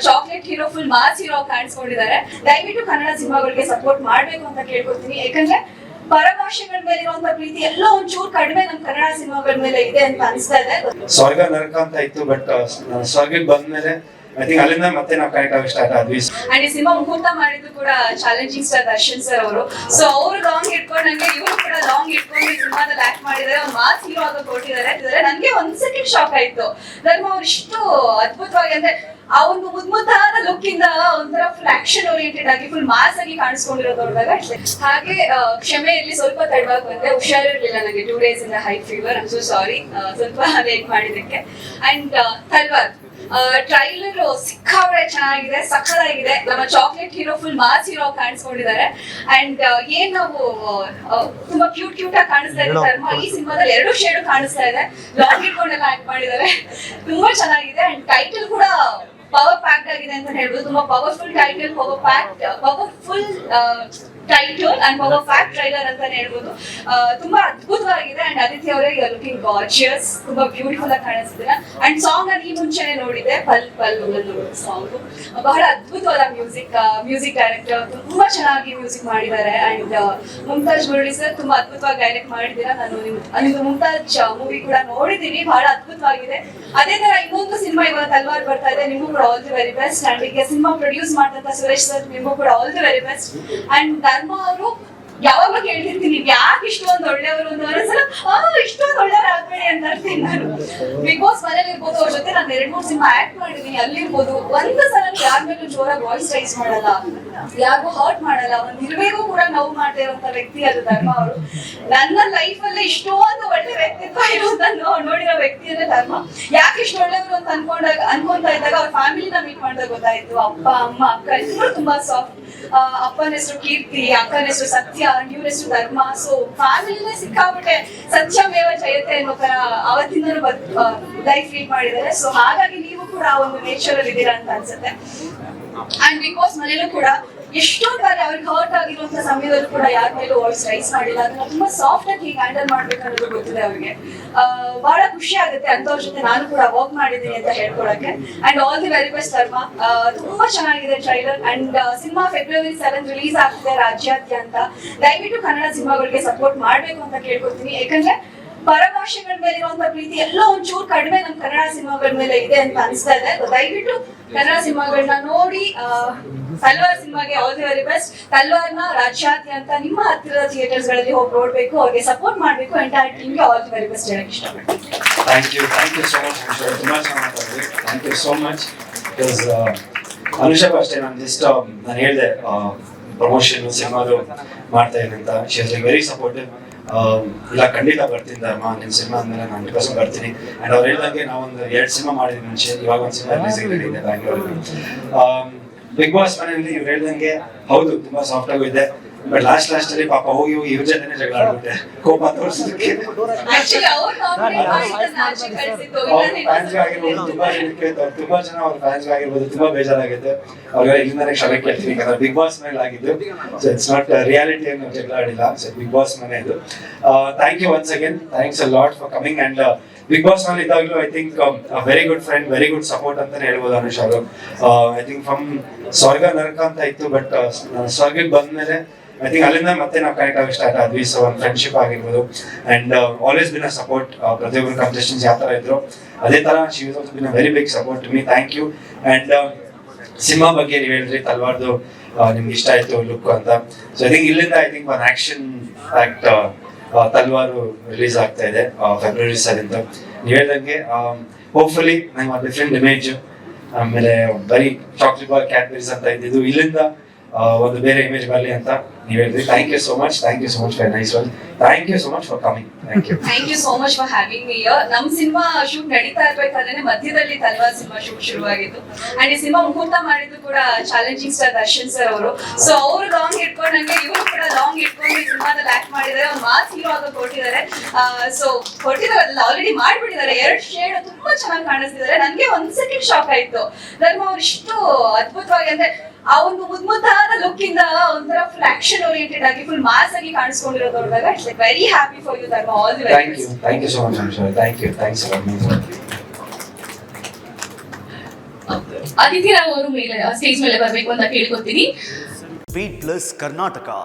Chocolate hero full mass hero ಕಾಣಿಸ್ಕೊಂಡಿದ್ದಾರೆ. ದಯವಿಟ್ಟು ಕನ್ನಡ ಸಿನಿಮಾಗಳಿಗೆ ಸಪೋರ್ಟ್ ಮಾಡ್ಬೇಕು ಅಂತ ಕೇಳ್ಕೊತೀನಿ. ಯಾಕಂದ್ರೆ ಪರಭಾಷೆಗಳ ಮೇಲೆ ಇರುವಂತ ಪ್ರೀತಿ ಎಲ್ಲೋ ಒಂಚೂರು ಕಡಿಮೆ ನಮ್ ಕನ್ನಡ ಸಿನಿಮಾಗಳ ಮೇಲೆ ಇದೆ ಅಂತ ಅನಿಸ್ತಾ ಇದೆ. ಸ್ವರ್ಗ ನರಕ ಅಂತ ಇತ್ತು, ಬಟ್ ಸ್ವರ್ಗಕ್ಕೆ ಬಂದ್ಮೇಲೆ ಐ ಥಿಂಕ್ ಅಲ್ಲಿಂದ ಮತ್ತೆ ನಾವು ಕನೆಕ್ಟ್ ಆಗಿ ಸ್ಟಾರ್ಟ್ ಆದ್ವಿ. ಅಂಡ್ ಈ ಸಿನಿಮಾ ಮುಹೂರ್ತ ಮಾಡಿದ್ದು ಕೂಡ ಚಾಲೆಂಜಿಂಗ್ ಸ್ಟಾರ್ ದರ್ಶನ್ ಸರ್ ಅವರು. ಸೊ ಅವ್ರು ಲಾಂಗ್ ಇಟ್ಕೊಂಡಂಗೆ ಇವರು ಕೂಡ ಲಾಂಗ್ ಇಟ್ಕೊಂಡು ಸಿನಿಮಾದಲ್ಲಿ ಆಕ್ಟ್ ಮಾಡಿದ್ದಾರೆ. ಅವ್ರು ಮಾಸ್ ಹೀರೋ ಆಗ ಕೊಟ್ಟಿದ್ದಾರೆ. ನನ್ಗೆ ಒಂದ್ ಸೆಕೆಂಡ್ ಶಾಕ್ ಆಯ್ತು. ಧರ್ಮ ಅವ್ರು ಇಷ್ಟು ಅದ್ಭುತವಾಗಿ ಅಂದ್ರೆ ಆ ಒಂದು ಮುದ್ದಾದ ಲುಕ್ ಇಂದ ಒಂಥರ ಫುಲ್ ಆಕ್ಷನ್ ಓರಿಯೆಂಟೆಡ್ ಆಗಿ ಫುಲ್ ಮಾಸ್ ಆಗಿ ಕಾಣಿಸ್ಕೊಂಡಿರೋದು ನೋಡಿದಾಗ ಹಾಗೆ ಕ್ಷಮೆ ಇರ್ಲಿ, ಸ್ವಲ್ಪ ತಡವಾಗಿ ಬಂದ್ರೆ ಹುಷಾರಿರ್ಲಿಲ್ಲ ನನಗೆ. 2 days ಇಂದ high fever. I am so sorry ಸ್ವಲ್ಪ ಲೇಟ್ ಮಾಡಿದಕ್ಕೆ. ಅಂಡ್ ತಲ್ವಾರ್ ಟ್ರೈಲರ್ ಸಿಕ್ಕಾಪಟ್ಟೆ ಚೆನ್ನಾಗಿದೆ, ಸಖತ್ತಾಗಿದೆ. ನಮ್ಮ chocolate hero full mass hero ಕಾಣಿಸ್ಕೊಂಡಿದ್ದಾರೆ. ಅಂಡ್ ಏನ್ ನಾವು ತುಂಬಾ ಕ್ಯೂಟ್ ಆಗಿ ಕಾಣಿಸ್ತಾ ಇದೆ ಧರ್ಮ. ಈ ಸಿನಿಮಾದಲ್ಲಿ 2 ಶೇಡ್ ಕಾಣಿಸ್ತಾ ಇದೆ. ಲಾಂಗ್ ಇಟ್ಕೊಂಡೆಲ್ಲ ಆಕ್ಟ್ ಮಾಡಿದ್ದಾರೆ, ತುಂಬಾ ಚೆನ್ನಾಗಿದೆ. ಅಂಡ್ ಟೈಟಲ್ ಕೂಡ ಪವರ್ ಪ್ಯಾಕ್ಡ್ ಆಗಿದೆ ಅಂತ ಹೇಳ್ಬೋದು. ತುಂಬಾ powerful title, powerful title and power fact trailer ಅಂತಾನೆ ಹೇಳ್ಬೋದು. ತುಂಬಾ ಅದ್ಭುತವಾಗಿದೆ. ಅಂಡ್ ಆದಿತ್ಯ ಅವರೇ ಯು ಆರ್ ಲುಕಿಂಗ್ ಗಾರ್ಜಿಯಸ್, ತುಂಬಾ ಬ್ಯೂಟಿಫುಲ್ ಆಗಿ ಕಾಣಿಸ್ತಿದೆ. ಅಂಡ್ ಸಾಂಗ್ ನಾನು ಈ ಮುಂಚೆನೆ ನೋಡಿದೆ, ಪಲ್ ಸಾಂಗ್ ಬಹಳ ಅದ್ಭುತವಾದ ಮ್ಯೂಸಿಕ್ ಡೈರೆಕ್ಟರ್ ತುಂಬಾ ಚೆನ್ನಾಗಿ ಮ್ಯೂಸಿಕ್ ಮಾಡಿದ್ದಾರೆ. ಅಂಡ್ ಮುಮ್ತಾಜ್ ಮುರಳಿ ಸರ್ ತುಂಬಾ ಅದ್ಭುತವಾಗಿ ಡೈರೆಕ್ಟ್ ಮಾಡಿದ್ದೀರಾ. ನಾನು ನಿಮ್ದು ಮುಮ್ತಾಜ್ ಮೂವಿ ಕೂಡ ನೋಡಿದ್ದೀನಿ, ಬಹಳ ಅದ್ಭುತವಾಗಿದೆ. ಅದೇ ತರ ಇನ್ನೊಂದು ಸಿನಿಮಾ ಇವಾಗ ತಲ್ವಾರ್ ಬರ್ತಾ ಇದೆ, ನಿಮಗೂ ಕೂಡ all the very best. And ಈಗ ಸಿನಿಮಾ ಪ್ರೊಡ್ಯೂಸ್ ಮಾಡ್ತಂತ ಸುರೇಶ್ ಸರ್, ನಿಮಗೂ ಕೂಡ all the very best. And ಧರ್ಮ ಅವರು ಯಾವಾಗ್ಲೂ ಕೇಳ್ತಿರ್ತೀನಿ ಯಾಕೆ ಇಷ್ಟೊಂದು ಒಳ್ಳೆಯವರು ಅಂತ. ಒಂದ್ಸಲ ಇಷ್ಟೊಂದು ಒಳ್ಳೆಯವ್ರು ಆಗ್ಬೇಡಿ ಅಂತ ಇರ್ತೀನಿ ನಾನು. ಬಿಗ್ ಬಾಸ್ ಮನೇಲಿ ಇರ್ಬೋದು, ಅವ್ರ ಜೊತೆ ನಾನು 2-3 ಸಿನಿಮಾ ಆಕ್ಟ್ ಮಾಡಿದೀನಿ, ಅಲ್ಲಿರ್ಬೋದು. ಒಂದು ಸಲ ಯಾರ ಮೇಲೂ ಜೋರಾಗಿ ವಾಯ್ಸ್ ರೈಸ್ ಮಾಡಲ್ಲ, ಯಾರಿಗೂ ಹರ್ಟ್ ಮಾಡಲ್ಲ, ಒಂದ್ ಇರ್ಬೇಕು ಕೂಡ ನೋವು ಮಾಡದೇ ಇರುವಂತ ವ್ಯಕ್ತಿ ಅದು ಧರ್ಮ ಅವರು. ನನ್ನ ಲೈಫ್ ಅಲ್ಲಿ ಇಷ್ಟೊಂದು ಒಳ್ಳೆ ವ್ಯಕ್ತಿತ್ವ ಇರೋದನ್ನು ನೋಡಿರೋ ವ್ಯಕ್ತಿ ಅಂದ್ರೆ ಧರ್ಮ. ಯಾಕೆ ಇಷ್ಟು ಒಳ್ಳೆಯವರು ಅಂತ ಅನ್ಕೊಂತಾ ಇದ್ದಾಗ ಅವ್ರ ಫ್ಯಾಮಿಲಿನ ಮೀಟ್ ಮಾಡಿದಾಗ ಗೊತ್ತಾಯ್ತು. ಅಪ್ಪ, ಅಮ್ಮ, ಅಕ್ಕ ಎಲ್ಲರೂ ತುಂಬಾ ಸಾಫ್ಟ್. ಅಪ್ಪನ ಹೆಸರು ಕೀರ್ತಿ, ಅಕ್ಕನ ಹೆಸರು ಸತ್ಯ, ಇವ್ರ ಹೆಸರು ಧರ್ಮ. ಸೊ ಫ್ಯಾಮಿಲಿನೇ ಸಿಕ್ಕಾಬಿಟ್ಟೆ ಸತ್ಯಮೇವ ಜಯತೆ ಅನ್ನೋ ತರ ಅವತ್ತಿಂದನೂ ಲೈಫ್ ಲೀಡ್ ಮಾಡಿದ್ದಾರೆ. ಸೊ ಹಾಗಾಗಿ ನೀವು ಕೂಡ ಆ ಒಂದು ನೇಚರ್ ಅಲ್ಲಿ ಇದ್ದೀರಾ ಅಂತ ಅನ್ಸುತ್ತೆ. ಅಂಡ್ ಬಿಗ್ ಬಾಸ್ ಮನೇಲೂ ಕೂಡ ಎಷ್ಟೊಂದು ಬಾರಿ ಅವ್ರಿಗೆ ಹರ್ಟ್ ಆಗಿರುವಂತ ಸಮಯದಲ್ಲೂ ಕೂಡ ಯಾರ ಮೇಲೂ ವಾಯ್ಸ್ ರೈಸ್ ಮಾಡಿಲ್ಲ. ಅದನ್ನ ತುಂಬಾ ಸಾಫ್ಟ್ ಆಗಿ ಹ್ಯಾಂಡಲ್ ಮಾಡ್ಬೇಕು ಅನ್ನೋದು ಗೊತ್ತಿದೆ ಅವ್ರಿಗೆ. ಬಹಳ ಖುಷಿ ಆಗುತ್ತೆ ಅಂತವ್ರ ಜೊತೆ ನಾನು ಕೂಡ ವರ್ಕ್ ಮಾಡಿದ್ದೀನಿ ಅಂತ ಹೇಳ್ಕೊಳಕ್ಕೆ. And all the very best Dharma. ತುಂಬಾ ಚೆನ್ನಾಗಿದೆ ಟ್ರೈಲರ್. ಅಂಡ್ ಸಿನಿಮಾ February 7 ರಿಲೀಸ್ ಆಗ್ತಿದೆ ರಾಜ್ಯಾದ್ಯಂತ. ದಯವಿಟ್ಟು ಕನ್ನಡ ಸಿನಿಮಾಗಳಿಗೆ ಸಪೋರ್ಟ್ ಮಾಡ್ಬೇಕು ಅಂತ ಕೇಳ್ಕೊತೀನಿ. ಯಾಕಂದ್ರೆ ಪರಭಾಷೆಗಳ ಮೇಲೆ ಇರುವಂತ ಪ್ರೀತಿ ಎಲ್ಲೋ ಒಂಚೂರು ಕಡಿಮೆ ನಮ್ ಕನ್ನಡ ಸಿನಿಮಾಗಳ ಮೇಲೆ ಇದೆ ಅಂತ ಅನಿಸ್ತಾ ಇದೆ. ದಯವಿಟ್ಟು ಕನ್ನಡ ಸಿನಿಮಾಗಳನ್ನ ನೋಡಿ. ತಲ್ವಾರ್ ಸಿನಿಮಾಗೆ ಆಲ್ ದಿ ವೆರಿ ಬೆಸ್ಟ್. ತಲ್ವಾರ್ನ ರಾಜ್ಯಾದ್ಯಂತ ನಿಮ್ಮ ಹತ್ತಿರದ ಥಿಯೇಟರ್ಸ್ ಗಳಲ್ಲಿ ಹೋಗಿ ನೋಡ್ಬೇಕು, ಅವ್ರಿಗೆ ಸಪೋರ್ಟ್ ಮಾಡ್ಬೇಕು. ಎಂಟೈರ್ ಟೀಮ್ಗೆ ಆಲ್ ದಿ ವೆರಿ ಬೆಸ್ಟ್ ಹೇಳಕ್ ಇಷ್ಟಪಡ್ತೀನಿ. Thank you so much Anusha, ತುಂಬಾ ಚೆನ್ನಾಗಿ ಮಾತಾಡಿದ್ರಿ. Thank you so much. Because Anusha ಅಷ್ಟೇ, ನಾನು ಹೇಳಿದೆ ಪ್ರಮೋಷನ್ ಸಿನಿಮಾದು ಮಾಡ್ತಾ ಇದ್ದೀನಿ ಅಂತ. She is very supportive. ಇಲ್ಲ ಖಂಡಿತ ಬರ್ತೀನಿ ಧರ್ಮ, ನಿನ್ನ ಸಿನಿಮಾ ಅಂದ್ಮೇಲೆ ನಾನು 100% ಬರ್ತೀನಿ. ಅಂಡ್ ಅವ್ರು ಹೇಳ್ದಂಗೆ ನಾವೊಂದು 2 ಸಿನಿಮಾ ಮಾಡಿದ್ವಿ ಮುಂಚೆ, ಇವಾಗ ಒಂದು ಸಿನಿಮಾ ರಿಲೀಸ್ ಆಗಿದೆ ಬ್ಯಾಂಗ್ಳೂರಲ್ಲಿ. ಬಿಗ್ ಬಾಸ್ ಮನೆಯಲ್ಲಿ ಇವ್ರು ಹೇಳ್ದಂಗೆ ಹೌದು ತುಂಬಾ ಸಾಫ್ಟ್ ಆಗೂ ಇದೆ. ಬಟ್ ಲಾಸ್ಟ್ ಅಲ್ಲಿ ಪಾಪ ಹೋಗಿ ಇವ್ರ ಜೊತೆನೆ ಜಗಳ ಆಡ್ಬಿಟ್ಟೆ, ಕೋಪ ತೋರಿಸೋದಕ್ಕೆ. ತುಂಬಾ ಜನ ಅವ್ರ ಫ್ಯಾನ್ಸ್ ಆಗಿರ್ಬೋದು ತುಂಬಾ ಬೇಜಾರಾಗಿತ್ತು. ಅವ್ರಿಗೆ ಇಲ್ಲಿಂದಾನೆ ಕ್ಷಮೆ ಕೇಳ್ತೀನಿ, ಯಾಕಂದ್ರೆ ಬಿಗ್ ಬಾಸ್ ಮೇಲೆ ಆಗಿದ್ದು. ಸೊ ಇಟ್ಸ್ ನಾಟ್ ರಿಯಾಲಿಟಿ ಅನ್ನೋ ಜಗಳ ಆಡಿಲ್ಲ. ಸೊ ಬಿಗ್ ಬಾಸ್ ಮನೆ ಇದು. Thank you once again, thanks a lot for coming. And Bigg Boss ನಲ್ಲಿ ಇದ್ದಾಗಲೂ I think very good friend, very good support ಅಂತಾನೆ ಹೇಳ್ಬೋದು ಅನುಷಾ ಅವರು. ಐ ಥಿಂಕ್ ಫ್ರಮ್ ಸ್ವರ್ಗ ನರಕ ಅಂತ ಇತ್ತು, ಬಟ್ ಸ್ವರ್ಗಕ್ಕೆ ಬಂದ್ಮೇಲೆ ಐ ಥಿಂಕ್ ಅಲ್ಲಿಂದ ಮತ್ತೆ ನಾವು ಕನೆಕ್ಟ್ ಆಗಿ ಸ್ಟಾರ್ಟ್ ಆದ್ವಿ. ಸೊ ಒಂದು ಫ್ರೆಂಡ್ಶಿಪ್ ಆಗಿರ್ಬೋದು. And always been a support. ಪ್ರತಿಯೊಬ್ಬರು ಕಂಟೆಸ್ಟೆಂಟ್ಸ್ ಯಾವ ತರ ಇದ್ರು ಅದೇ ತರ she was also been a very big support to me. Thank you. And cinema ಬಗ್ಗೆ ನೀವು ಹೇಳಿದ್ರಿ ತಲ್ವಾರ್ದು ನಿಮ್ಗೆ ಇಷ್ಟ ಆಯ್ತು ಲುಕ್ ಅಂತ. ಸೊ ಐ ಥಿಂಕ್ ಇಲ್ಲಿಂದ ಐ ಥಿಂಕ್ ಒಂದು ಆಕ್ಷನ್ ಆಕ್ಟ್ ತಲ್ವಾರು ರಿಲೀಸ್ ಆಗ್ತಾ ಇದೆ February 7. ನೀವು ಹೇಳ್ದಂಗೆ ಹೋಪ್ಫುಲಿ ನಂಗೆ ಡಿಫ್ರೆಂಟ್ ಇಮೇಜ್, ಆಮೇಲೆ ಬರೀ ಚಾಕ್ಲೇಟ್ ಬಾರ್ ಕ್ಯಾಡ್ಬರೀಸ್ ಅಂತ ಇದ್ದಿದ್ದು ಇಲ್ಲಿಂದ ಒಂದು ಬೇರೆ ಇಮೇಜ್ ಬರಲಿ ಅಂತ ನೀವು ಹೇಳಿದ್ರಿ. Thank you so much for nice one. Thank you so much for coming. Thank you so much for having me here. ನಮ್ ಸಿನಿಮಾ ಶೂಟ್ ನಡೀತಾ ಇರ್ಬೇಕಾದ್ರೆ ಮಧ್ಯದಲ್ಲಿ ತಲ್ವಾರ್ ಸಿನಿಮಾ ಶೂಟ್ ಶುರುವಾಗಿತ್ತು. ಅಂಡ್ ಈ ಸಿನಿಮಾ ಮುಹೂರ್ತ ಮಾಡಿದ್ದು ಕೂಡ ಚಾಲೆಂಜಿಂಗ್ ಸ್ಟಾರ್ ದರ್ಶನ್ ಸರ್ ಅವರು. ಸೊ ಅವ್ರು ಲಾಂಗ್ ಇಟ್ಕೊಂಡಂಗೆ ಇವರು ಕೂಡ ಲಾಂಗ್ ಇಟ್ಕೊಂಡು ಈ ಸಿನಿಮಾದಲ್ಲಿ ಆಕ್ಟ್ ಮಾಡಿದ್ದಾರೆ. ಅವ್ರು ಮಾಸ್ ಹೀರೋ ಆಗ ಕೊಟ್ಟಿದ್ದಾರೆ. ಸೊ ಕೊಟ್ಟಿದ್ದಾರೆ, ಆಲ್ರೆಡಿ ಮಾಡ್ಬಿಟ್ಟಿದ್ದಾರೆ. 2 ಶೇಡ್ ತುಂಬಾ ಚೆನ್ನಾಗಿ ಕಾಣಿಸ್ತಿದ್ದಾರೆ. ನನ್ಗೆ ಒಂದ್ ಸೆಕೆಂಡ್ ಶಾಕ್ ಆಯ್ತು. ಧರ್ಮ ಅವ್ರು ಇಷ್ಟು ಅದ್ಭುತವಾಗಿ ಅಂದ್ರೆ ಆ ಒಂದು ಮುದ್ದಾದ ಲುಕ್ ಇಂದ ಒಂಥರ ಫುಲ್ ಆಕ್ಷನ್ ಓರಿಯೆಂಟೆಡ್ ಆಗಿ ಫುಲ್ ಮಾಸ್ ಆಗಿ ಕಾಣಿಸ್ಕೊಂಡಿರೋದು ನೋಡಿದಾಗ it's very happy for you Dharma. All the very best. Thank you so much Anusha. Thanks. Aditi Rao ಅವರು ಮೇಲೆ ಸ್ಟೇಜ್ ಮೇಲೆ ಬರಬೇಕು ಅಂತ ಕೇಳ್ಕೊತೀನಿ. Beat Plus Karnataka.